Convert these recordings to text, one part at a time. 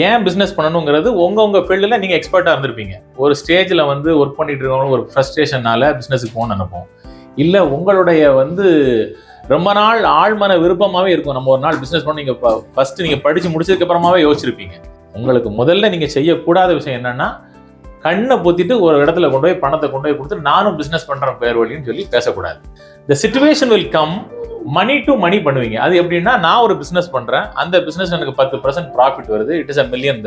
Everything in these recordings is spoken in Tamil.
ஏன் பிஸ்னஸ் பண்ணணுங்கிறது உங்க ஃபீல்டில் நீங்கள் எக்ஸ்பர்ட்டாக இருந்திருப்பீங்க. ஒரு ஸ்டேஜில் வந்து ஒர்க் பண்ணிட்டு இருக்கவங்க ஒரு ஃப்ரஸ்ட்ரேஷனால பிஸ்னஸுக்கு போகணும்னு நினைப்போம். இல்லை உங்களுடைய வந்து ரொம்ப நாள் ஆழ்மன விருப்பமாகவே இருக்கும், நம்ம ஒரு நாள் பிஸ்னஸ் பண்ண. நீங்கள் ஃபஸ்ட்டு நீங்கள் படித்து முடிச்சதுக்கு அப்புறமாவே யோசிச்சிருப்பீங்க. உங்களுக்கு முதல்ல நீங்கள் செய்யக்கூடாத விஷயம் என்னன்னா, கண்ணை பொத்திட்டு ஒரு இடத்துல கொண்டு போய் பணத்தை கொண்டு போய் கொடுத்து நானும் பிஸ்னஸ் பண்ணுறேன் பேர் வழின்னு சொல்லி பேசக்கூடாது. The situation will come, money to money பண்ணுவீங்க. அது எப்படின்னா, நான் ஒரு பிஸ்னஸ் பண்ணுறேன், அந்த பிஸ்னஸ் எனக்கு 10% ப்ராஃபிட் வருது, இட் இஸ் $1 million.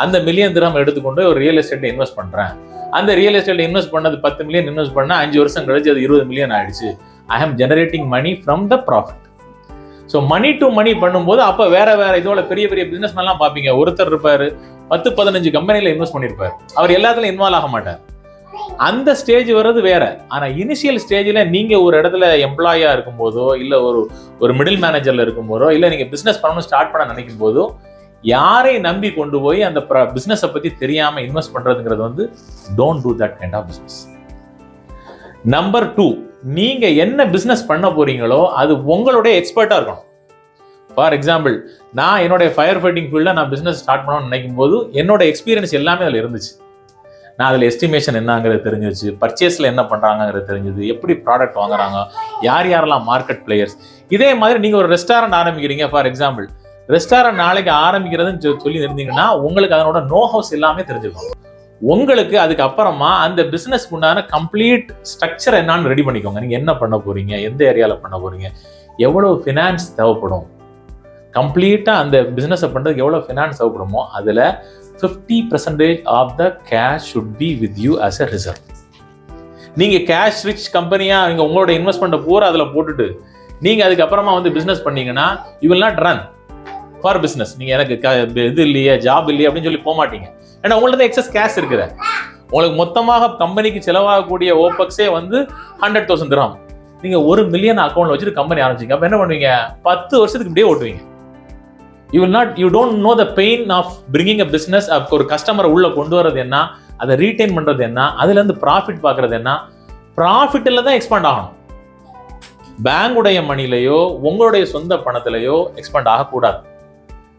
அந்த $1 million எடுத்துக்கொண்டு ஒரு ரியல் எஸ்டேட்டில் இன்வெஸ்ட் பண்ணுறேன். அந்த ரியல் எஸ்டேட்டில் இன்வெஸ்ட் பண்ணது 10 million இன்வெஸ்ட் பண்ணால் 5 வருஷம் கழிச்சு அது 20 million ஆயிடுச்சு. I am generating money from the profit. So money to money பண்ணும்போது அப்போ வேற இதோட பெரிய பெரிய பிஸ்னஸ் மேலாம் பார்ப்பீங்க. ஒருத்தர் இருப்பார் 10-15 கம்பெனியில் இன்வெஸ்ட் பண்ணியிருப்பார், அவர் எல்லாத்துலையும் இன்வால்வ் ஆக மாட்டார். அந்த ஸ்டேஜ் வர்றது வேற. ஆனால் இனிஷியல் ஸ்டேஜில் நீங்கள் ஒரு இடத்துல எம்ப்ளாயாக இருக்கும்போதோ, இல்லை ஒரு மிடில் மேனேஜரில் இருக்கும்போதோ, இல்லை நீங்கள் பிஸ்னஸ் பண்ணணும் ஸ்டார்ட் பண்ண நினைக்கும் போதோ, யாரை நம்பி கொண்டு போய் அந்த பிஸ்னஸை பற்றி தெரியாமல் இன்வெஸ்ட் பண்ணுறதுங்கிறது வந்து don't do that kind of business. Number 2, நீங்கள் என்ன பிஸ்னஸ் பண்ண போறீங்களோ அது உங்களுடைய எக்ஸ்பர்ட்டாக இருக்கணும். ஃபார் எக்ஸாம்பிள், நான் என்னுடைய ஃபயர் ஃபைட்டிங் ஃபீல்டில் நான் பிஸ்னஸ் ஸ்டார்ட் பண்ணணும்னு நினைக்கும் போது என்னோட எக்ஸ்பீரியன்ஸ் எல்லாமே அதில் இருந்துச்சு. நான் அதில் எஸ்டிமேஷன் என்னங்கிறது தெரிஞ்சிச்சு, பர்ச்சேஸில் என்ன பண்ணுறாங்கிறது தெரிஞ்சுது, எப்படி ப்ராடக்ட் வாங்குறாங்க, யாரெல்லாம் மார்க்கெட் பிளேயர்ஸ். இதே மாதிரி நீங்கள் ஒரு ரெஸ்டாரண்ட் ஆரம்பிக்கிறீங்க. ஃபார் எக்ஸாம்பிள், ரெஸ்டாரண்ட் நாளைக்கு ஆரம்பிக்கிறதுன்னு சொல்லி இருந்தீங்கன்னா உங்களுக்கு அதனோட நோ ஹவுஸ் எல்லாமே தெரிஞ்சுக்கணும். உங்களுக்கு அதுக்கு அப்புறமா அந்த பிஸ்னஸ்க்கு உண்டான கம்ப்ளீட் ஸ்ட்ரக்சர் என்னன்னு ரெடி பண்ணிக்கோங்க. நீங்கள் என்ன பண்ண போறீங்க, எந்த ஏரியாவில் பண்ண போறீங்க, எவ்வளோ ஃபினான்ஸ் தேவைப்படும், கம்ப்ளீட்டாக அந்த பிஸ்னஸை பண்ணுறதுக்கு எவ்வளோ ஃபினான்ஸ் தேவைப்படுமோ அதில் 50% of the cash should be with you as a reserve. நீங்கள் கேஷ் ரிச் கம்பெனியாக நீங்கள் உங்களோட இன்வெஸ்ட்மெண்ட்டை பூரா அதில் போட்டுட்டு நீங்கள் அதுக்கப்புறமா வந்து பிஸ்னஸ் பண்ணீங்கன்னா you will not run for business. நீங்கள் எனக்கு இது இல்லையே, ஜாப் இல்லையே அப்படின்னு சொல்லி போக மாட்டீங்க. ஏன்னா உங்கள்ட்ட எக்ஸஸ் கேஷ் இருக்குது. உங்களுக்கு மொத்தமாக கம்பெனிக்கு செலவாகக்கூடிய ஓபக்ஸே வந்து 100,000 dirham. நீங்கள் $1 million அக்கௌண்ட்ல வச்சுட்டு கம்பெனி ஆரம்பிச்சிங்க. அப்போ என்ன பண்ணுவீங்க? 10 வருஷத்துக்கு இப்படியே ஓட்டுவீங்க. You don't know the pain of bringing a business. ஒரு கஸ்டமரை உள்ள கொண்டு வரது என்ன, அதை ரீடைன் பண்றது என்ன, அதுலேருந்து ப்ராஃபிட் பார்க்கறது என்ன. ப்ராஃபிட்டில் தான் எக்ஸ்பாண்ட் ஆகணும். பேங்குடைய மணிலையோ உங்களுடைய சொந்த பணத்திலையோ எக்ஸ்பாண்ட் ஆகக்கூடாது.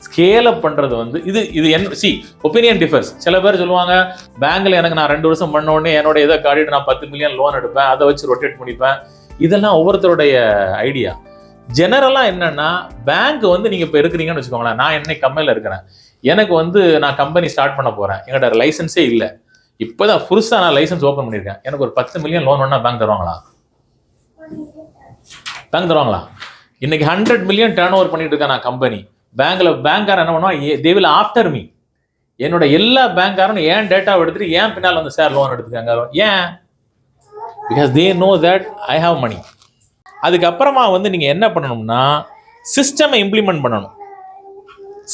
ஸ்கேல் அப் பண்றது வந்து இது ஒப்பீனியன் டிஃபர்ஸ். சில பேர் சொல்லுவாங்க, பேங்க்ல எனக்கு நான் 2 வருஷம் பண்ண உடனே என்னோட இதை காட்டிட்டு நான் 10 million லோன் எடுப்பேன், அதை வச்சு ரொட்டேட் பண்ணிப்பேன். இதெல்லாம் ஒவ்வொருத்தருடைய ஐடியா. ஜெனரலா என்னன்னா, பேங்க் வந்து நீங்க இப்ப இருக்கிறீங்கன்னு வச்சுக்கோங்களேன். நான் என்ன கம்பெனில இருக்கிறேன், எனக்கு வந்து நான் கம்பெனி ஸ்டார்ட் பண்ண போறேன், என்கிட்ட லைசன்ஸே இல்லை, இப்பதான் புதுசா நான் லைசன்ஸ் ஓப்பன் பண்ணியிருக்கேன், எனக்கு ஒரு 10 million லோன் வேணா பேங்க் தருவாங்களா? பேங்க் தருவாங்களா? இன்னைக்கு 100 million டர்ன் ஓவர் பண்ணிட்டு இருக்கேன் நான் கம்பெனி. பேங்க்காரன் என்ன பண்ணுவான், தே வில் ஆஃப்டர் மீ. என்னோட எல்லா பேங்க்காரனும் ஏன் டேட்டாவை எடுத்துட்டு ஏன் பின்னால் வந்து சார் லோன் எடுத்துக்காங்க. ஏன்? Because they know that I have money. அதுக்கப்புறமா வந்து நீங்க என்ன பண்ணணும்னா, சிஸ்டமை இம்ப்ளிமெண்ட் பண்ணணும்.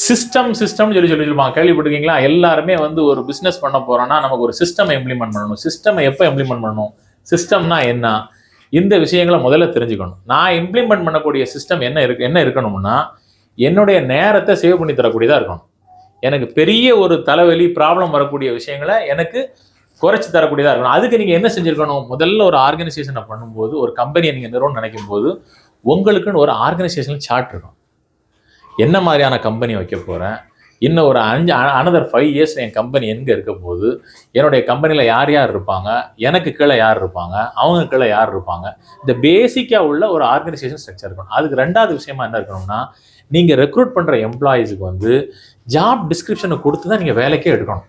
சிஸ்டம்னு சொல்லுவாங்க, கேள்விப்பட்டிருக்கீங்களா? எல்லாருமே வந்து ஒரு பிஸ்னஸ் பண்ண போறோம்னா நமக்கு ஒரு சிஸ்டமை இம்ப்ளிமெண்ட் பண்ணணும். சிஸ்டமை எப்போ இம்ப்ளிமெண்ட் பண்ணணும், சிஸ்டம்னா என்ன, இந்த விஷயங்களை முதல்ல தெரிஞ்சுக்கணும். நான் இம்ப்ளிமெண்ட் பண்ணக்கூடிய சிஸ்டம் என்ன இருக்கணும்னா, என்னுடைய நேரத்தை சேவ் பண்ணி தரக்கூடியதாக இருக்கணும். எனக்கு பெரிய ஒரு தலைவலி ப்ராப்ளம் வரக்கூடிய விஷயங்களை எனக்கு குறைச்சி தரக்கூடியதாக இருக்கணும். அதுக்கு நீங்கள் என்ன செஞ்சுருக்கணும்? முதல்ல ஒரு ஆர்கனைசேஷனை பண்ணும்போது, ஒரு கம்பெனியை நீங்கள் நிறுவனம் நினைக்கும் போது உங்களுக்குன்னு ஒரு ஆர்கனைசேஷன் சார்ட் இருக்கும். என்ன மாதிரியான கம்பெனி வைக்க போகிறேன், இன்னும் ஒரு another 5 years என் கம்பெனி எங்கே இருக்க போகுது, என்னுடைய கம்பெனியில் யார் யார் இருப்பாங்க, எனக்கு கீழே யார் இருப்பாங்க, அவங்க கீழே யார் இருப்பாங்க, இந்த பேசிக்காக உள்ள ஒரு ஆர்கனைசேஷன் ஸ்ட்ரக்சர் இருக்கணும். அதுக்கு 2வது விஷயமா என்ன இருக்கணும்னா, நீங்கள் ரெக்ரூட் பண்ணுற எம்ப்ளாயீஸுக்கு வந்து ஜாப் டிஸ்கிரிப்ஷனை கொடுத்து தான் நீங்கள் வேலைக்கே எடுக்கணும்.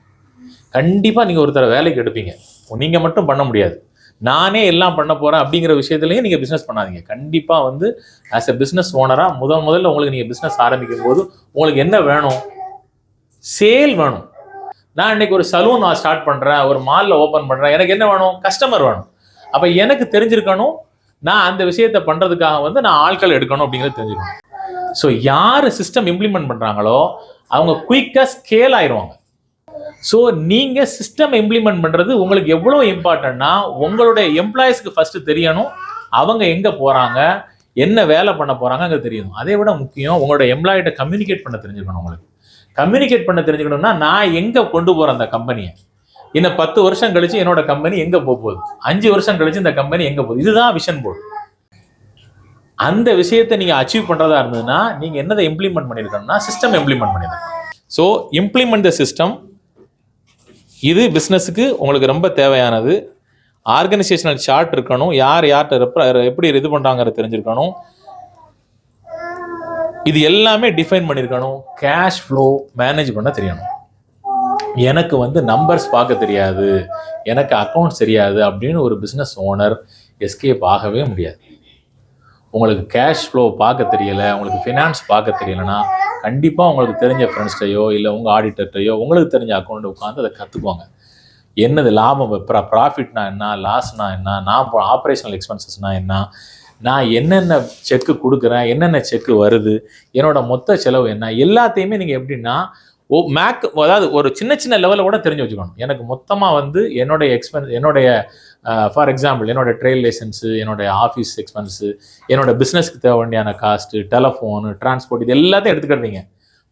கண்டிப்பாக நீங்கள் ஒருத்தர வேலைக்கு எடுப்பீங்க, நீங்கள் மட்டும் பண்ண முடியாது. நானே எல்லாம் பண்ண போகிறேன் அப்படிங்கிற விஷயத்துலையும் நீங்கள் பிஸ்னஸ் பண்ணாதீங்க. கண்டிப்பாக வந்து ஆஸ் எ பிஸ்னஸ் ஓனராக முதல்ல உங்களுக்கு நீங்கள் பிஸ்னஸ் ஆரம்பிக்கும் போது உங்களுக்கு என்ன வேணும்? சேல் வேணும். நான் இன்னைக்கு ஒரு சலூன் ஸ்டார்ட் பண்ணுறேன், ஒரு மாலில் ஓப்பன் பண்ணுறேன், எனக்கு என்ன வேணும்? கஸ்டமர் வேணும். அப்போ எனக்கு தெரிஞ்சிருக்கணும், நான் அந்த விஷயத்தை பண்ணுறதுக்காக வந்து நான் ஆட்கள் எடுக்கணும் அப்படிங்கிறது தெரிஞ்சுக்கணும். ஸோ யார் சிஸ்டம் இம்ப்ளிமெண்ட் பண்ணுறாங்களோ அவங்க குயிக்காக ஸ்கேல் ஆயிடுவாங்க. ஸோ நீங்கள் சிஸ்டம் இம்ப்ளிமெண்ட் பண்ணுறது உங்களுக்கு எவ்வளோ இம்பார்ட்டன்ட்னா, உங்களுடைய எம்ப்ளாயிஸ்க்கு ஃபஸ்ட்டு தெரியணும் அவங்க எங்கே போகிறாங்க, என்ன வேலை பண்ண போகிறாங்க தெரியணும். அதை விட முக்கியம், உங்களோட எம்ப்ளாயிட்ட கம்யூனிகேட் பண்ண தெரிஞ்சுக்கணும். உங்களுக்கு கம்யூனிகேட் பண்ண தெரிஞ்சுக்கணும்னா, நான் எங்கே கொண்டு போகிறேன் அந்த கம்பெனியை, இன்னும் 10 வருஷம் கழிச்சு என்னோட கம்பெனி எங்கே போகுது, 5 வருஷம் கழிச்சு இந்த கம்பெனி எங்கே போகுது, இதுதான் விஷன் போர்டு. அந்த விஷயத்தை நீங்கள் அச்சீவ் பண்ணுறதா இருந்ததுன்னா நீங்கள் என்னதை இம்ப்ளிமெண்ட் பண்ணியிருக்கணும்னா, சிஸ்டம் இம்ப்ளிமெண்ட் பண்ணிடணும். So implement the system. இது பிஸ்னஸுக்கு உங்களுக்கு ரொம்ப தேவையானது. ஆர்கனைசேஷனல் சார்ட் இருக்கணும், யார் யார்கிட்ட எப்படி இது பண்ணுறாங்கிறத தெரிஞ்சிருக்கணும். இது எல்லாமே டிஃபைன் பண்ணியிருக்கணும். கேஷ் ஃப்ளோ மேனேஜ் பண்ண தெரியணும். எனக்கு வந்து நம்பர்ஸ் பார்க்க தெரியாது, எனக்கு அக்கௌண்ட்ஸ் தெரியாது அப்படின்னு ஒரு பிஸ்னஸ் ஓனர் எஸ்கேப் ஆகவே முடியாது. உங்களுக்கு கேஷ் ஃப்ளோ பார்க்க தெரியலை, உங்களுக்கு ஃபினான்ஸ் பார்க்க தெரியலைன்னா கண்டிப்பாக உங்களுக்கு தெரிஞ்ச ஃப்ரெண்ட்ஸ்டையோ இல்லை உங்கள் ஆடிட்டர்கிட்டையோ உங்களுக்கு தெரிஞ்ச அக்கௌண்ட்டை உட்காந்து அதை கற்றுக்குவாங்க. என்னது லாபம், ப்ராஃபிட்னா என்ன, லாஸ்னா என்ன, நான் ஆப்ரேஷனல் எக்ஸ்பென்சஸ்னா என்ன, நான் என்னென்ன செக்கு கொடுக்குறேன், என்னென்ன செக்கு வருது, என்னோட மொத்த செலவு என்ன, எல்லாத்தையுமே நீங்கள் எப்படின்னா அதாவது ஒரு சின்ன சின்ன லெவலில் கூட தெரிஞ்சு வச்சுக்கணும். எனக்கு மொத்தமாக வந்து என்னுடைய ஃபார் எக்ஸாம்பிள் என்னோட ட்ரெயில் லைசன்ஸு, என்னுடைய ஆஃபீஸ் எக்ஸ்பென்ஸு, என்னோட பிஸ்னஸ்க்கு தேவை வேண்டியான காஸ்ட்டு, டெலஃபோனு, டிரான்ஸ்போர்ட், இது எல்லாத்தையும் எடுத்துக்கிட்டீங்க.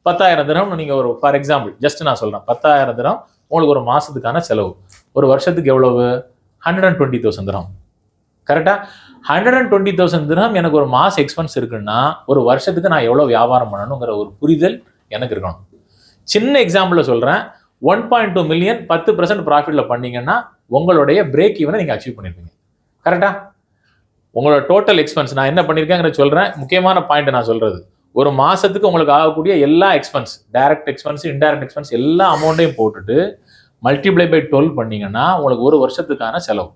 10,000 திரகம் நீங்கள் ஒரு ஃபார் எக்ஸாம்பிள் ஜஸ்ட் நான் சொல்கிறேன், 10,000 திரகம் உங்களுக்கு ஒரு மாதத்துக்கான செலவு. ஒரு வருஷத்துக்கு எவ்வளவு? 120,000 திரகம். கரெக்டாக 120,000 திரகம் எனக்கு ஒரு மாதம் எக்ஸ்பென்ஸ் இருக்குன்னா ஒரு வருஷத்துக்கு நான் எவ்வளோ வியாபாரம் பண்ணணுங்கிற ஒரு புரிதல் எனக்கு இருக்கணும். சின்ன எக்ஸாம்பிளில் சொல்கிறேன், 1.2 மில்லியன் 10% ப்ராஃபிட்டில் பண்ணீங்கன்னா உங்களுடைய பிரேக் ஈவனை நீங்கள் அச்சீவ் பண்ணியிருப்பீங்க. கரெக்டாக உங்களோட டோட்டல் எக்ஸ்பென்ஸ் நான் என்ன பண்ணியிருக்கேங்கிறத சொல்கிறேன். முக்கியமான பாயிண்ட் நான் சொல்கிறது, ஒரு மாதத்துக்கு உங்களுக்கு ஆகக்கூடிய எல்லா expense, direct expense, indirect expense எல்லா அமௌண்ட்டையும் போட்டுட்டு மல்டிப்ளை பை 12 பண்ணிங்கன்னா உங்களுக்கு ஒரு வருஷத்துக்கான செலவு.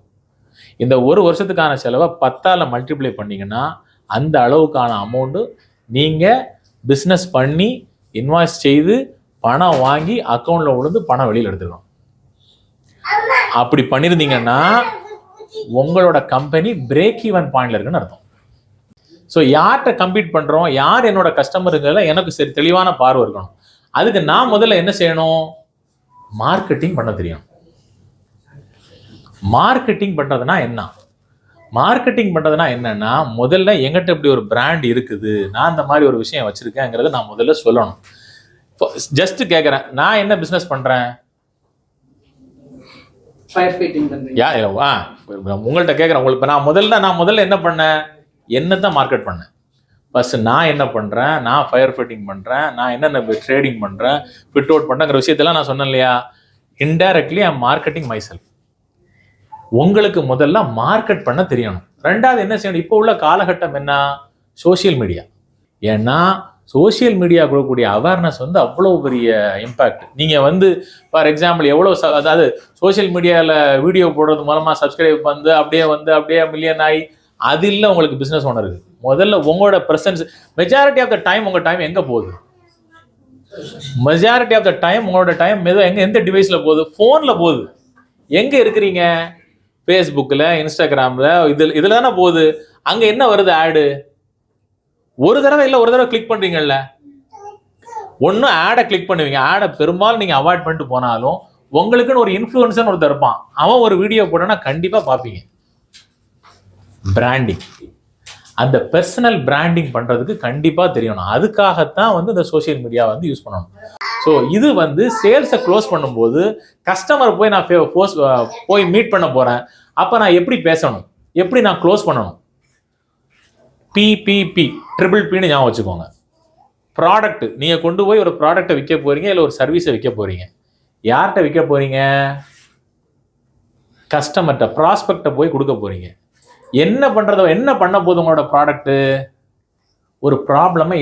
இந்த ஒரு வருஷத்துக்கான செலவை 10ஆல் மல்டிப்ளை பண்ணிங்கன்னா அந்த அளவுக்கான அமௌண்ட்டு நீங்கள் பிஸ்னஸ் பண்ணி இன்வாய்ஸ் செய்து பணம் வாங்கி அக்கௌண்ட்டில் விழுந்து பணம் வெளியில் எடுத்துக்கணும். அப்படி பண்ணியிருந்தீங்கன்னா உங்களோட கம்பெனி பிரேக் ஈவன் பாயிண்ட்ல இருக்குன்னு அர்த்தம். ஸோ யார்கிட்ட கம்பீட் பண்ணுறோம், யார் என்னோட கஸ்டமருங்கிறத எனக்கு சரி தெளிவான பார்வை இருக்கணும். அதுக்கு நான் முதல்ல என்ன செய்யணும்? மார்க்கெட்டிங் பண்ண தெரியும். மார்க்கெட்டிங் பண்ணுறதுனா என்ன? மார்க்கெட்டிங் பண்ணுறதுனா என்னன்னா, முதல்ல எங்கிட்ட இப்படி ஒரு பிராண்ட் இருக்குது, நான் இந்த மாதிரி ஒரு விஷயம் வச்சுருக்கேங்கிறத நான் முதல்ல சொல்லணும். ஜஸ்ட் கேட்குறேன், நான் என்ன பிஸ்னஸ் பண்ணுறேன்? உங்கள்கிட்ட கேட்குறேன். உங்களுக்கு நான் முதல்ல என்ன பண்ணேன்? என்னதான் மார்க்கெட் பண்ணேன். ஃபர்ஸ்ட் நான் என்ன பண்ணுறேன்? நான் ஃபயர் ஃபைட்டிங் பண்ணுறேன், நான் என்னென்ன ட்ரேடிங் பண்ணுறேன், ஃபிட் அவுட் பண்ணுறேங்கிற விஷயத்தெல்லாம் நான் சொன்னேன் இல்லையா? Indirectly I marketing my self. உங்களுக்கு முதல்ல மார்க்கெட் பண்ண தெரியணும். ரெண்டாவது என்ன செய்யணும்? இப்போ உள்ள காலகட்டம் என்ன? Social media. ஏன்னா சோசியல் மீடியா கொடுக்கக்கூடிய அவேர்னஸ் வந்து அவ்வளோ பெரிய இம்பேக்ட். நீங்கள் வந்து ஃபார் எக்ஸாம்பிள் அதாவது சோசியல் மீடியாவில் வீடியோ போடுறது மூலமாக சப்ஸ்கிரைப் அப்படியே மில்லியன் ஆகி அது இல்லை உங்களுக்கு பிஸ்னஸ் ஓனர் இருக்குது. முதல்ல உங்களோட presence, majority of the time உங்கள் டைம் எங்கே போகுது? மெஜாரிட்டி ஆஃப் த டைம் உங்களோட டைம் எந்த டிவைஸில் போகுது? ஃபோனில் போகுது. எங்கே இருக்கிறீங்க? ஃபேஸ்புக்கில், இன்ஸ்டாகிராமில், இதில் தானே போகுது. அங்கே என்ன வருது? ஆடு. ஒரு தடவை கிளிக் பண்ணுறீங்கல்ல, ஒன்றும் ஆடை கிளிக் பண்ணுவீங்க. ஆடை பெரும்பாலும் நீங்கள் அவாய்ட் பண்ணிட்டு போனாலும் உங்களுக்குன்னு ஒரு இன்ஃப்ளூயன்சர் ஒருத்தர் இருப்பான், அவன் ஒரு வீடியோ போட்டோன்னா கண்டிப்பாக பார்ப்பீங்க. பிராண்டிங், அந்த பர்சனல் பிராண்டிங் பண்ணுறதுக்கு கண்டிப்பாக தெரியணும். அதுக்காகத்தான் வந்து இந்த சோஷியல் மீடியா வந்து யூஸ் பண்ணணும். ஸோ இது வந்து சேல்ஸை க்ளோஸ் பண்ணும்போது கஸ்டமர் போய் நான் போய் மீட் பண்ண போகிறேன், அப்போ நான் எப்படி பேசணும், எப்படி நான் க்ளோஸ் பண்ணணும்? PPP, ட்ரிபிள் பின்னு ஞாபகம் வச்சுக்கோங்க. ப்ராடக்ட், நீங்கள் கொண்டு போய் ஒரு ப்ராடக்டை விற்க போகிறீங்க, இல்லை ஒரு சர்வீஸை விற்க போகிறீங்க. யார்கிட்ட விற்க போகிறீங்க? கஸ்டமர்கிட்ட, ப்ராஸ்பெக்டை போய் கொடுக்க போகிறீங்க. என்ன பண்ண போகுது உங்களோட ப்ராடக்ட்டு? ஒரு ப்ராப்ளமை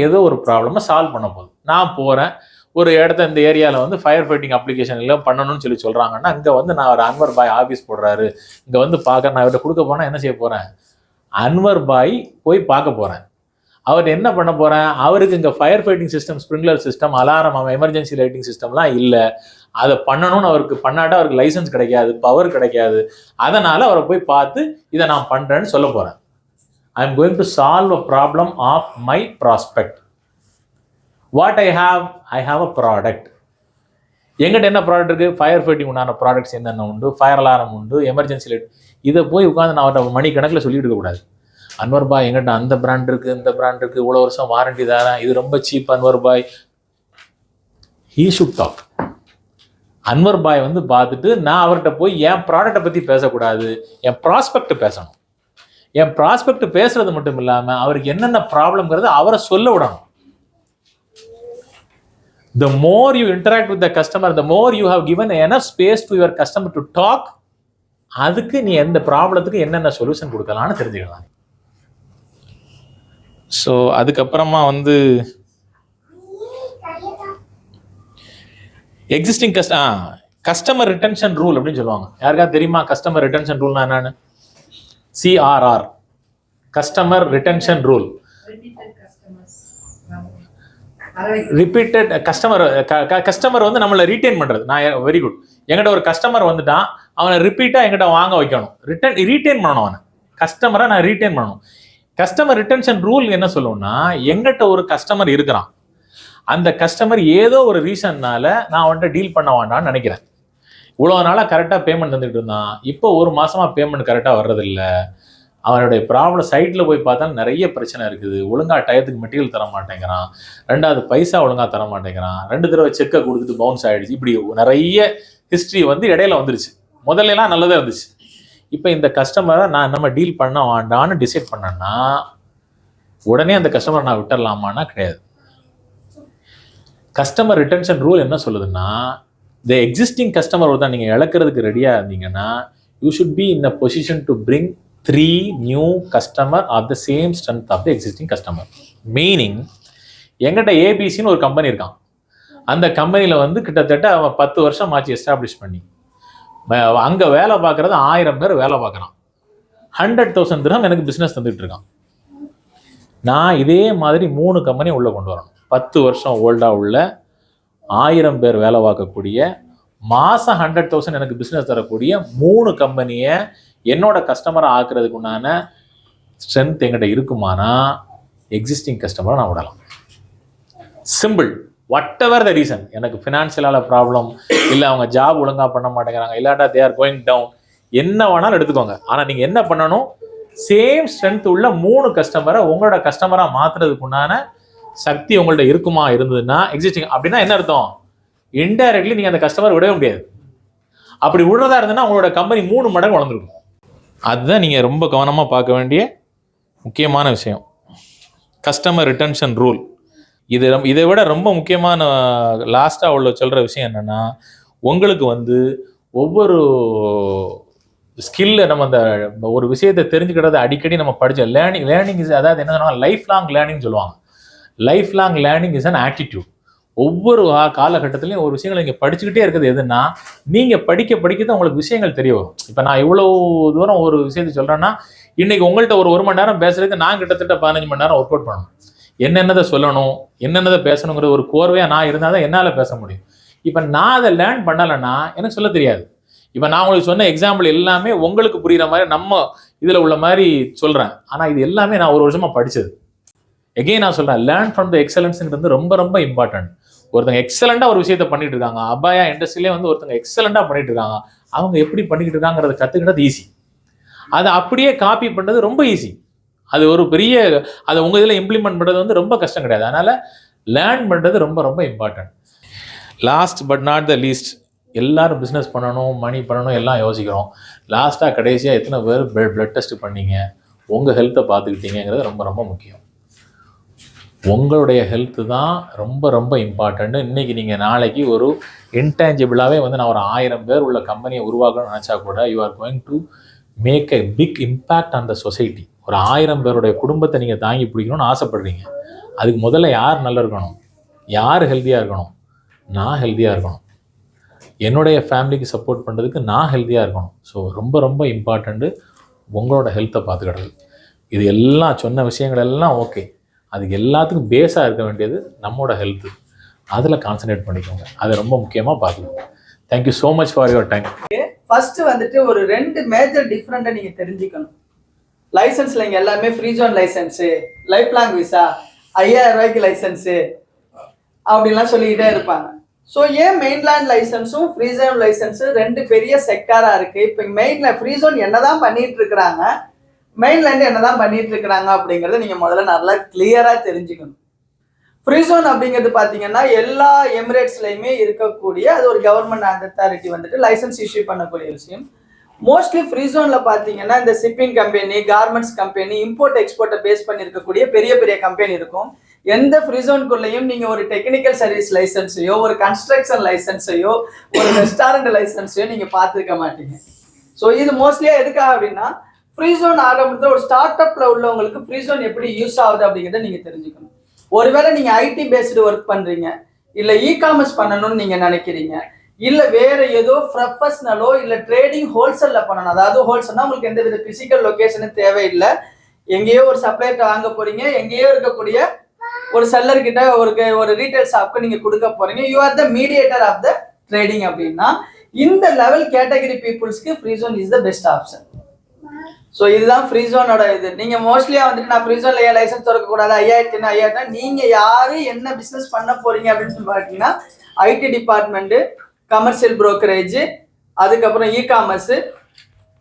சால்வ் பண்ண போகுது. நான் போகிறேன் ஒரு இடத்த, இந்த ஏரியாவில் வந்து ஃபயர் ஃபைட்டிங் அப்ளிகேஷன் எல்லாம் பண்ணணும்னு சொல்கிறாங்கன்னா, இங்கே வந்து நான் ஒரு அன்வர் பாய் ஆஃபீஸ் போடுறாரு, இங்கே வந்து பார்க்க நான் இவர்கிட்ட கொடுக்க போனால் என்ன செய்ய போகிறேன்? அன்வர் பாய் போய் பார்க்க போகிறேன். அவர் என்ன பண்ண போகிறேன்? அவருக்கு இங்கே fire fighting system, sprinkler system, alarm, emergency lighting சிஸ்டம்லாம் இல்லை. அதை பண்ணணும்னு அவருக்கு பண்ணாட்டா அவருக்கு லைசன்ஸ் கிடைக்காது, பவர் கிடைக்காது. அதனால் அவரை போய் பார்த்து இதை நான் பண்ணுறேன்னு சொல்ல போகிறேன். I am going to solve a problem of my prospect. What I have a product. எங்கிட்ட என்ன ப்ராடக்ட் இருக்குது? ஃபயர் ஃபைட்டிங் உண்டான ப்ராடக்ட்ஸ் என்னென்ன உண்டு, ஃபயர் அலாரம் உண்டு, எமர்ஜென்சி லைட். இதை போய் உட்காந்து நான் அவர்கிட்ட மணிக்கணக்கில் சொல்லிட்டு இருக்கக்கூடாது. அன்வர் பாய் எங்கிட்ட அந்த பிராண்ட் இருக்குது, இந்த பிராண்ட் இருக்குது, இவ்வளோ வருஷம் வாரண்டி தரேன், இது ரொம்ப cheap Anwar Bhai. He should talk. Anwar Bhai வந்து பார்த்துட்டு நான் அவர்கிட்ட போய் என் ப்ராடக்டை பற்றி பேசக்கூடாது, என் ப்ராஸ்பெக்ட் பேசணும். என் ப்ராஸ்பெக்ட் பேசுறது மட்டும் இல்லாமல் அவருக்கு என்னென்ன ப்ராப்ளம்ங்கிறது அவரை சொல்ல விடணும். The more you interact with the customer, the more you have given enough space to your customer to talk. அதுக்கு நீ எந்த ப்ராப்ளத்துக்கு என்னென்ன சொல்யூஷன் கொடுக்கலாம்னு தெரிஞ்சுக்கலாம். ஸோ அதுக்கப்புறமா வந்து எக்ஸிஸ்டிங் கஸ்டமர் ரிட்டன்ஷன் ரூல் அப்படின்னு சொல்லுவாங்க. யாருக்காவது தெரியுமா கஸ்டமர் ரிட்டன்ஷன் ரூல்னா என்னன்னு? CRR, customer retention rule. Repeated customer வந்து நம்மளை ரீட்டைன் பண்றது. நான் வெரி குட், எங்கிட்ட ஒரு கஸ்டமர் வந்துட்டான், அவனை ரிப்பீட்டா எங்கிட்ட வாங்க வைக்கணும், ரீட்டைன் பண்ணணும். அவனை கஸ்டமரை நான் ரீட்டைன் பண்ணணும். கஸ்டமர் ரிட்டன்ஷன் ரூல் என்ன சொல்லுவோம்னா, எங்கிட்ட ஒரு கஸ்டமர் இருக்கிறான், அந்த கஸ்டமர் ஏதோ ஒரு ரீசன்னால நான் அவன்கிட்ட டீல் பண்ண வேண்டாம்னு நினைக்கிறேன். இவ்வளோ நாளாக கரெக்டாக பேமெண்ட் தந்துட்டு இருந்தான், இப்போ ஒரு மாசமா பேமெண்ட் கரெக்டாக வர்றதில்லை, அவனுடைய ப்ராப்ளம் சைட்டில் போய் பார்த்தா நிறைய பிரச்சனை இருக்குது, ஒழுங்காக டயத்துக்கு மெட்டீரியல் தர மாட்டேங்கிறான், ரெண்டாவது பைசா ஒழுங்காக தர மாட்டேங்கிறான், 2 தடவை செக்கை கொடுத்துட்டு பவுன்ஸ் ஆகிடுச்சு, இப்படி நிறைய ஹிஸ்ட்ரி வந்து இடையில வந்துருச்சு. முதல்லலாம் நல்லதாக இருந்துச்சு. இப்போ இந்த கஸ்டமரை நான் நம்ம டீல் பண்ண வேண்டான்னு டிசைட் பண்ணேன்னா உடனே அந்த கஸ்டமரை நான் விட்டுடலாமான்னா கிடையாது. கஸ்டமர் ரிட்டன்ஷன் ரூல் என்ன சொல்லுதுன்னா, இந்த எக்ஸிஸ்டிங் கஸ்டமர் தான் நீங்கள் இழக்கிறதுக்கு ரெடியாக இருந்தீங்கன்னா, you should be in a position to bring 3 new customer of the same strength of the existing customer. Meaning, எங்கிட்ட ஏபிசின்னு ஒரு கம்பெனி இருக்கான், அந்த கம்பெனியில் வந்து கிட்டத்தட்ட அவன் 10 வருஷம் ஆச்சு எஸ்டாப்ளிஷ் பண்ணி, அங்கே வேலை பார்க்குறது 1000 பேர் வேலை பார்க்குறான், 100,000 திரகம் எனக்கு பிஸ்னஸ் தந்துட்டு இருக்கான். நான் இதே மாதிரி 3 கம்பெனி உள்ளே கொண்டு வரணும். 10 வருஷம் ஓல்டாக உள்ள 1000 பேர் வேலை பார்க்கக்கூடிய, மாதம் 100,000 எனக்கு பிஸ்னஸ் தரக்கூடிய 3 கம்பெனியை என்னோட கஸ்டமரை ஆக்குறதுக்கு உண்டான ஸ்ட்ரென்த் எங்கிட்ட இருக்குமானா எக்ஸிஸ்டிங் கஸ்டமரை நான் விடலாம். Simple. What ever the reason, எனக்கு ஃபினான்ஷியலான ப்ராப்ளம், இல்லை அவங்க ஜாப் ஒழுங்காக பண்ண மாட்டேங்கிறாங்க, இல்லாட்டா தே ஆர் கோயிங் டவுன், என்ன வேணாலும் எடுத்துக்கோங்க. ஆனால் நீங்கள் என்ன பண்ணணும், சேம் ஸ்ட்ரென்த் உள்ள 3 கஸ்டமரை உங்களோட கஸ்டமராக மாற்றுறதுக்கு உண்டான சக்தி உங்கள்ட்ட இருக்குமா இருந்ததுன்னா எக்ஸிஸ்டிங். அப்படின்னா என்ன அர்த்தம்? இன்டைரக்ட்லி நீங்கள் அந்த கஸ்டமர் விடவே முடியாது. அப்படி விடுறதா இருந்ததுன்னா உங்களோட கம்பெனி 3 மடங்கு வளர்ந்துருக்கும். அதுதான் நீங்கள் ரொம்ப கவனமாக பார்க்க வேண்டிய முக்கியமான விஷயம், கஸ்டமர் ரிட்டன்ஷன் ரூல். இதை விட ரொம்ப முக்கியமான லாஸ்ட்டாக உள்ள சொல்கிற விஷயம் என்னென்னா, உங்களுக்கு வந்து ஒவ்வொரு ஸ்கில்ல நம்ம அந்த ஒரு விஷயத்தை தெரிஞ்சுக்கிறது அடிக்கடி நம்ம படித்த லேர்னிங் இஸ், அதாவது என்ன சொன்னாங்க, லைஃப் லாங் லேர்னிங் சொல்லுவாங்க. Life long learning is an attitude. ஒவ்வொரு காலகட்டத்திலையும் ஒரு விஷயங்களை நீங்கள் படிச்சுக்கிட்டே இருக்குது. எதுன்னா, நீங்கள் படிக்க தான் உங்களுக்கு விஷயங்கள் தெரிய வரும். இப்போ நான் இவ்வளோ தூரம் ஒரு விஷயத்தை சொல்கிறேன்னா, இன்னைக்கு உங்கள்கிட்ட ஒரு மணி நேரம் பேசுறதுக்கு நான் கிட்டத்தட்ட 15 மணி நேரம் ஒர்க் அவுட் பண்ணணும். என்னென்னதை சொல்லணும், என்னென்னதை பேசணுங்கிற ஒரு கோர்வையாக நான் இருந்தால் தான் என்னால் பேச முடியும். இப்போ நான் அதை லேர்ன் பண்ணலைன்னா எனக்கு சொல்ல தெரியாது. இப்போ நான் உங்களுக்கு சொன்ன எக்ஸாம்பிள் எல்லாமே உங்களுக்கு புரிகிற மாதிரி நம்ம இதில் உள்ள மாதிரி சொல்கிறேன். ஆனால் இது எல்லாமே நான் ஒரு வருஷமாக படித்தது. எகெயின் நான் சொல்கிறேன், லேர்ன் ஃப்ரம் த எக்ஸலன்ஸுங்கிறது ரொம்ப ரொம்ப இம்பார்ட்டன்ட். ஒருத்தங்க எக்ஸலண்டாக ஒரு விஷயத்தை பண்ணிட்டு இருக்காங்க, அபாயா இண்டஸ்ட்ரியிலே வந்து ஒருத்தங்க எக்ஸலண்டாக பண்ணிட்டு இருக்காங்க, அவங்க எப்படி பண்ணிக்கிட்டு இருக்காங்கிறத கற்றுக்கிட்டது ஈஸி, அதை அப்படியே காப்பி பண்ணுறது ரொம்ப ஈஸி. அது ஒரு பெரிய, அதை உங்கள் இதில் இம்ப்ளிமெண்ட் பண்ணுறது வந்து ரொம்ப கஷ்டம் கிடையாது. அதனால் லேர்ன் பண்ணுறது ரொம்ப ரொம்ப important. Last but not the least, எல்லாரும் பிஸ்னஸ் பண்ணணும், மணி பண்ணணும் எல்லாம் யோசிக்கிறோம். லாஸ்ட்டாக கடைசியாக எத்தனை பேர் பிளட் டெஸ்ட் பண்ணீங்க, உங்கள் ஹெல்த்தை பார்த்துக்கிட்டீங்கிறது ரொம்ப ரொம்ப முக்கியம். உங்களுடைய ஹெல்த்து தான் ரொம்ப ரொம்ப இம்பார்ட்டண்ட்டு. இன்றைக்கி நீங்கள் நாளைக்கு ஒரு இன்டேஞ்சபிளாகவே வந்து நான் ஒரு 1000 பேர் உள்ள கம்பெனியை உருவாக்கணும்னு நினச்சா கூட you are going to make a big impact on the society. ஒரு 1000 பேருடைய குடும்பத்தை நீங்கள் தாங்கி பிடிக்கணும்னு ஆசைப்படுறீங்க. அதுக்கு முதல்ல யார் நல்லா இருக்கணும், யார் ஹெல்த்தியாக இருக்கணும்? நான் ஹெல்த்தியாக இருக்கணும். என்னுடைய ஃபேமிலிக்கு சப்போர்ட் பண்ணுறதுக்கு நான் ஹெல்த்தியாக இருக்கணும். ஸோ ரொம்ப ரொம்ப இம்பார்ட்டண்ட்டு உங்களோட ஹெல்த்தை பார்த்துக்கிறது. இது எல்லாம் சொன்ன விஷயங்கள் எல்லாம் ஓகே, அதுக்கு எல்லாத்துக்கும் பேஸாக இருக்க வேண்டியது நம்மளோட ஹெல்த்து. அதில் கான்சன்ட்ரேட் பண்ணிக்கோங்க, அதை ரொம்ப முக்கியமாக பார்த்துக்கோங்க. Thank you so much for your time. First வந்துட்டு ஒரு 2 மேஜர் டிஃப்ரெண்ட்டை நீங்கள் தெரிஞ்சுக்கணும். லைசன்ஸில் இங்கே எல்லாமே free zone licence, life long visa, 5000 ரூபாய்க்கு லைசன்ஸு அப்படின்லாம் சொல்லிக்கிட்டே இருப்பாங்க. ஸோ ஏன் மெயின்லேண்ட் லைசன்ஸும் ஃப்ரீ ஜோன் லைசன்ஸும் 2 பெரிய செக்டாராக இருக்குது. இப்போ மெயினில் ஃப்ரீ ஜோன் என்ன தான் பண்ணிட்டு இருக்கிறாங்க, மெயின்லேண்டு என்ன தான் பண்ணிட்டு இருக்கிறாங்க அப்படிங்கிறத நீங்கள் முதல்ல நல்லா கிளியராக தெரிஞ்சுக்கணும். ஃப்ரீ ஜோன் அப்படிங்கிறது பார்த்தீங்கன்னா எல்லா எமிரேட்ஸ்லையுமே இருக்கக்கூடிய, அது ஒரு கவர்மெண்ட் அத்தாரிட்டி வந்துட்டு லைசன்ஸ் இஷ்யூ பண்ணக்கூடிய விஷயம். மோஸ்ட்லி ஃப்ரீ ஜோனில் பார்த்தீங்கன்னா இந்த shipping company, garments company, import எக்ஸ்போர்ட்டை பேஸ் பண்ணி இருக்கக்கூடிய பெரிய பெரிய கம்பெனி இருக்கும். எந்த ஃப்ரீ ஜோனுக்குள்ளேயும் நீங்க ஒரு டெக்னிக்கல் சர்வீஸ் லைசன்ஸையோ ஒரு கன்ஸ்ட்ரக்ஷன் லைசன்ஸையோ ஒரு ரெஸ்டாரண்ட் லைசன்ஸையோ நீங்க பார்த்துருக்க மாட்டீங்க. ஸோ இது மோஸ்ட்லியா எதுக்காக அப்படின்னா ஃப்ரீ ஜோன் ஆரம்பத்தில் ஒரு ஸ்டார்ட் அப்ல உள்ளவங்களுக்கு ஃப்ரீ ஜோன் எப்படி யூஸ் ஆகுது அப்படிங்கிறத நீங்க தெரிஞ்சுக்கணும். ஒருவேளை நீங்க ஐடி பேஸ்டு ஒர்க் பண்றீங்க, இல்ல இ-காமர்ஸ் பண்ணணும்னு நீங்க நினைக்கிறீங்க, இல்ல வேற ஏதோ ப்ரொஃபஷனலோ இல்ல ட்ரேடிங் ஹோல்சேல்ல பண்ணணும். அதாவது ஹோல்சேல்னா உங்களுக்கு எந்த வித பிசிக்கல் லொகேஷனும் தேவையில்லை. எங்கேயோ ஒரு சப்ளைட்ட வாங்க போறீங்க, எங்கேயோ இருக்கக்கூடிய ஒரு செல்லர் கிட்ட ஒரு ரீட்டைல் ஷாப்க்கு நீங்க கொடுக்க போறீங்க. You are the mediator of the trading அப்படின்னா இந்த லெவல் கேட்டகரி பீப்புள்ஸ்க்கு free zone is the best option. So இதுதான் ஃப்ரீ ஜோனோட இது. நீங்க மோஸ்ட்லியா வந்துட்டு நான் ஃப்ரீ ஜோன்ல ஏன் லைசன்ஸ் திறக்கக்கூடாது 5000 நீங்க யாரு என்ன பிசினஸ் பண்ண போறீங்க அப்படின்னு சொல்லி பார்த்தீங்கன்னா ஐடி டிபார்ட்மெண்ட், கமர்ஷியல் புரோக்கரேஜ், அதுக்கப்புறம் இ-காமர்ஸ்,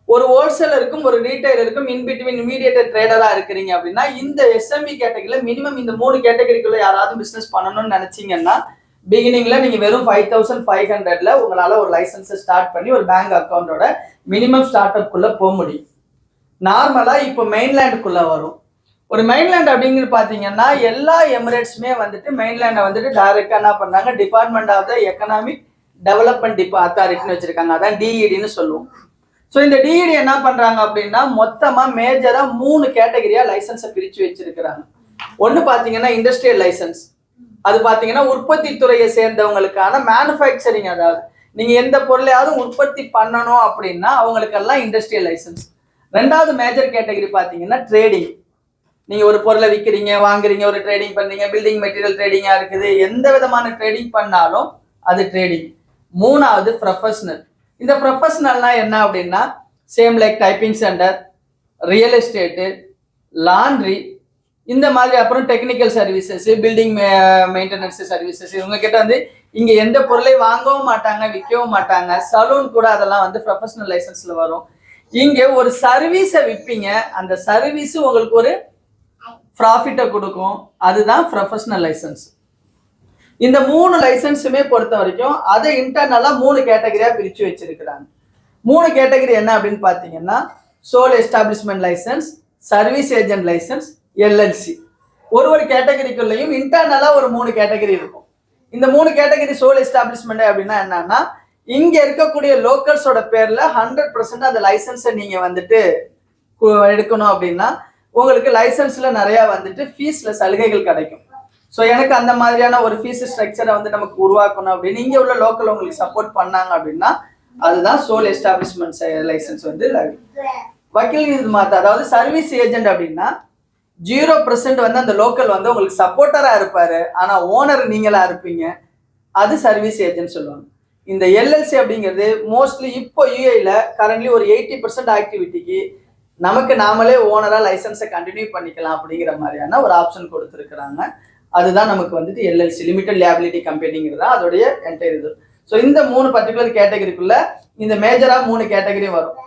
ஒரு ஹோல்சேலருக்கும் ஒரு ரீட்டைலருக்கும் இன்பிட்வீன் மீடியேட்டர் ட்ரேடரா இருக்கிறீங்க அப்படின்னா இந்த எஸ்எம்இ கேட்டகரியில மினிமம் இந்த 3 கேட்டகரிக்குள்ள யாராவது பிசினஸ் பண்ணணும்னு நினைச்சீங்கன்னா பிகினிங்ல நீங்க வெறும் 5500ல உங்களால ஒரு லைசன்ஸை ஸ்டார்ட் பண்ணி ஒரு பேங்க் அக்கௌண்டோட மினிமம் ஸ்டார்ட் அப் குள்ள போக முடியும். நார்மலா இப்போ மெயின்லேண்டுக்குள்ள வரும். ஒரு மெயின்லேண்ட் அப்படிங்கிறது பாத்தீங்கன்னா எல்லா எமிரேட்ஸுமே வந்துட்டு மெயின்லேண்டை வந்துட்டு டைரக்டா என்ன பண்ணாங்க, department of the economic development அத்தாரிட்டின்னு வச்சிருக்காங்க. அதான் டிஇடின்னு சொல்லுவோம். ஸோ இந்த டிஇடி என்ன பண்றாங்க அப்படின்னா மொத்தமா மேஜரா 3 கேட்டகரியா லைசன்ஸை பிரிச்சு வச்சிருக்கிறாங்க. ஒன்னு பாத்தீங்கன்னா இண்டஸ்ட்ரியல் லைசன்ஸ், அது பாத்தீங்கன்னா உற்பத்தி துறையை சேர்ந்தவங்களுக்கான மேனுஃபேக்சரிங், அதாவது நீங்க எந்த பொருளையாவது உற்பத்தி பண்ணணும் அப்படின்னா அவங்களுக்கெல்லாம் இண்டஸ்ட்ரியல் லைசன்ஸ். ரெண்டாவது மேஜர் கேட்டகரி பாத்தீங்கன்னா ட்ரேடிங், நீங்க ஒரு பொருளை விற்கிறீங்க வாங்குறீங்க, ஒரு ட்ரேடிங் பண்றீங்க, பில்டிங் மெட்டீரியல் ட்ரேடிங்கா இருக்குது, எந்த விதமான ட்ரேடிங் பண்ணாலும் அது ட்ரேடிங். மூணாவது ப்ரொஃபஷனல். இந்த ப்ரொஃபஷனல்னா என்ன அப்படின்னா same like typing centre, real estate, laundry, இந்த மாதிரி, அப்புறம் technical services, building maintenance services. இவங்க கிட்ட வந்து இங்க எந்த பொருளையும் வாங்கவும் மாட்டாங்க, விற்கவும் மாட்டாங்க. சலூன் கூட அதெல்லாம் வந்து ப்ரொஃபஷனல் லைசன்ஸ்ல வரும். இங்க ஒரு சர்வீஸை விற்பீங்க, அந்த சர்வீஸ் உங்களுக்கு ஒரு ப்ராஃபிட்டை கொடுக்கும், அதுதான் ப்ரொஃபஷனல் லைசன்ஸ். இந்த 3 லைசன்ஸுமே பொறுத்த வரைக்கும் அதை இன்டர்னலா 3 கேட்டகரியா பிரிச்சு வச்சிருக்கிறாங்க. 3 கேட்டகரி என்ன அப்படின்னு பாத்தீங்கன்னா sole establishment licence, service agent licence, LLC. ஒரு கேட்டகரிக்குள்ளேயும் இன்டர்னலா ஒரு 3 கேட்டகரி இருக்கும். இந்த 3 கேட்டகரி சோல் எஸ்டாப்ளிஷ்மெண்ட் அப்படின்னா என்னன்னா இங்க இருக்கக்கூடிய லோக்கல்ஸோட பேர்ல 100% அந்த லைசன்ஸை நீங்க வந்துட்டு எடுக்கணும் அப்படின்னா உங்களுக்கு லைசன்ஸ்ல நிறைய வந்துட்டு ஃபீஸ்ல சலுகைகள் கிடைக்கும். ஸோ எனக்கு அந்த மாதிரியான ஒரு ஃபீஸ் ஸ்ட்ரக்சரை வந்து நமக்கு உருவாக்கணும் அப்படின்னு இங்க உள்ள லோக்கல் உங்களுக்கு சப்போர்ட் பண்ணாங்க அப்படின்னா அதுதான் சோல் எஸ்டாப்ளிஷ்மெண்ட் லைசன்ஸ் வந்து வக்கீல் இது மாத்த. அதாவது சர்வீஸ் ஏஜென்ட் அப்படின்னா 0% வந்து அந்த லோக்கல் வந்து உங்களுக்கு சப்போர்ட்டரா இருப்பாரு, ஆனா ஓனர் நீங்களா இருப்பீங்க, அது சர்வீஸ் ஏஜென்ட் சொல்லுவாங்க. இந்த எல்எல்சி அப்படிங்கிறது மோஸ்ட்லி இப்போ யூஏல கரண்ட்லி ஒரு 80% ஆக்டிவிட்டிக்கு நமக்கு நாமளே ஓனரா லைசன்ஸை கண்டினியூ பண்ணிக்கலாம் அப்படிங்கிற மாதிரியான ஒரு ஆப்ஷன் கொடுத்துருக்குறாங்க. அதுதான் நமக்கு வந்துட்டு எல்எல்சி, லிமிடெட் லியபிலிட்டி கம்பெனிங்கிறது தான் அதோடைய என்டையர் இது. ஸோ இந்த 3 பர்டிகுலர் கேட்டகரிக்குள்ள இந்த மேஜரா 3 கேட்டகரி வரும்.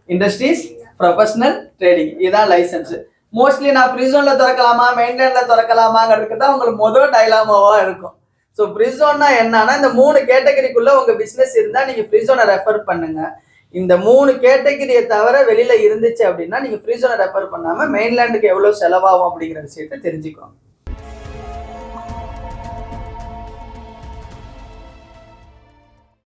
இண்டஸ்ட்ரீஸ், ப்ரொஃபஷனல், ட்ரேடிங், இதுதான் லைசன்ஸ். மோஸ்ட்லி நான் ஃப்ரீ ஜோன்ல திறக்கலாமா மெயின்லேண்ட்ல திறக்கலாமாங்கிறதுக்கு தான் உங்களுக்கு முதல் டைலாமாவா இருக்கும். ஸோ ஃப்ரீ ஜோன்னா என்னன்னா இந்த 3 கேட்டகரிக்குள்ள உங்க பிசினஸ் இருந்தா நீங்க ஃப்ரீ ஜோனை ரெஃபர் பண்ணுங்க. இந்த 3 கேட்டகரியை தவிர வெளியில இருந்துச்சு அப்படின்னா நீங்க ஃப்ரீ ஜோனை ரெஃபர் பண்ணாம மெயின்லேண்டுக்கு எவ்வளவு செலவாகும் அப்படிங்கிற விஷயத்தை தெரிஞ்சுக்கோங்க.